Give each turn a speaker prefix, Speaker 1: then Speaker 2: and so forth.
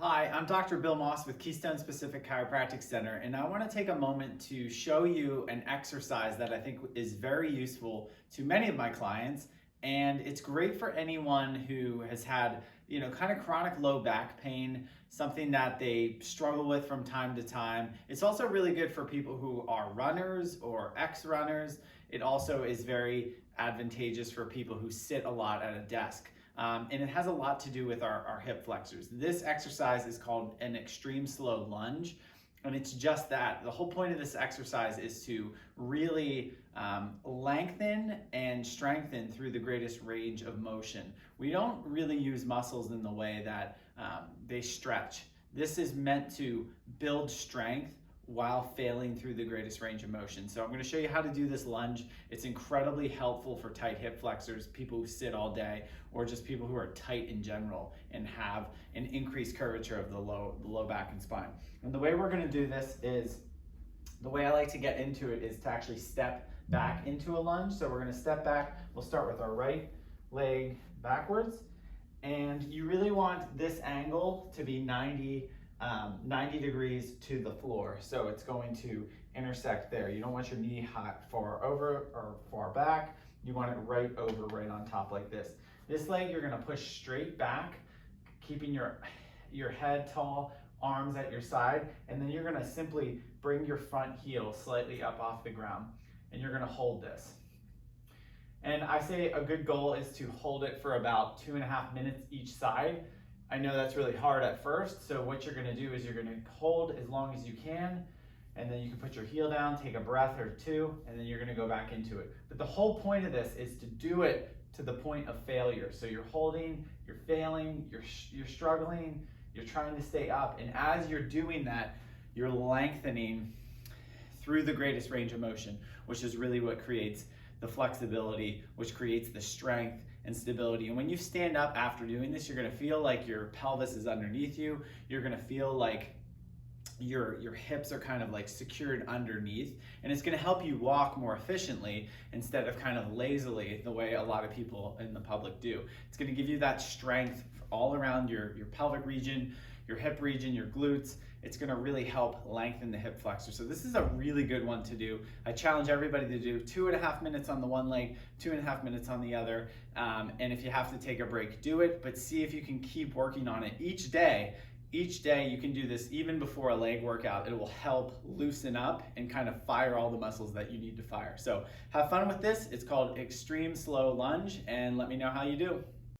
Speaker 1: Hi, I'm Dr. Bill Moss with Keystone Specific Chiropractic Center, and I want to take a moment to show you an exercise that I think is very useful to many of my clients, and it's great for anyone who has had, kind of chronic low back pain, something that they struggle with from time to time. It's also really good for people who are runners or ex-runners. It also is very advantageous for people who sit a lot at a desk. And it has a lot to do with our hip flexors. This exercise is called an extreme slow lunge, and it's just that. The whole point of this exercise is to really lengthen and strengthen through the greatest range of motion. We don't really use muscles in the way that they stretch. This is meant to build strength while failing through the greatest range of motion. So I'm going to show you how to do this lunge. It's incredibly helpful for tight hip flexors, people who sit all day, or just people who are tight in general and have an increased curvature of the low back and spine. And the way we're going to do this is, the way I like to get into it is to actually step back into a lunge. So we're going to step back. We'll start with our right leg backwards, and you really want this angle to be 90 degrees to the floor. So it's going to intersect there. You don't want your knee far over or far back. You want it right over, right on top like this. This leg you're gonna push straight back, keeping your head tall, arms at your side, and then you're gonna simply bring your front heel slightly up off the ground, and you're gonna hold this. And I say a good goal is to hold it for about 2.5 minutes each side. I know that's really hard at first, so what you're gonna do is you're gonna hold as long as you can, and then you can put your heel down, take a breath or two, and then you're gonna go back into it. But the whole point of this is to do it to the point of failure. So you're holding, you're failing, you're struggling, you're trying to stay up, and as you're doing that, you're lengthening through the greatest range of motion, which is really what creates the flexibility, which creates the strength and stability. And when you stand up after doing this, you're gonna feel like your pelvis is underneath you. You're gonna feel like your hips are kind of like secured underneath, and it's gonna help you walk more efficiently instead of kind of lazily the way a lot of people in the public do. It's gonna give you that strength all around your pelvic region, your hip region, your glutes. It's gonna really help lengthen the hip flexor. So this is a really good one to do. I challenge everybody to do 2.5 minutes on the one leg, 2.5 minutes on the other. And if you have to take a break, do it, but see if you can keep working on it each day. Each day you can do this even before a leg workout. It will help loosen up and kind of fire all the muscles that you need to fire. So have fun with this. It's called Extreme Slow Lunge, and let me know how you do.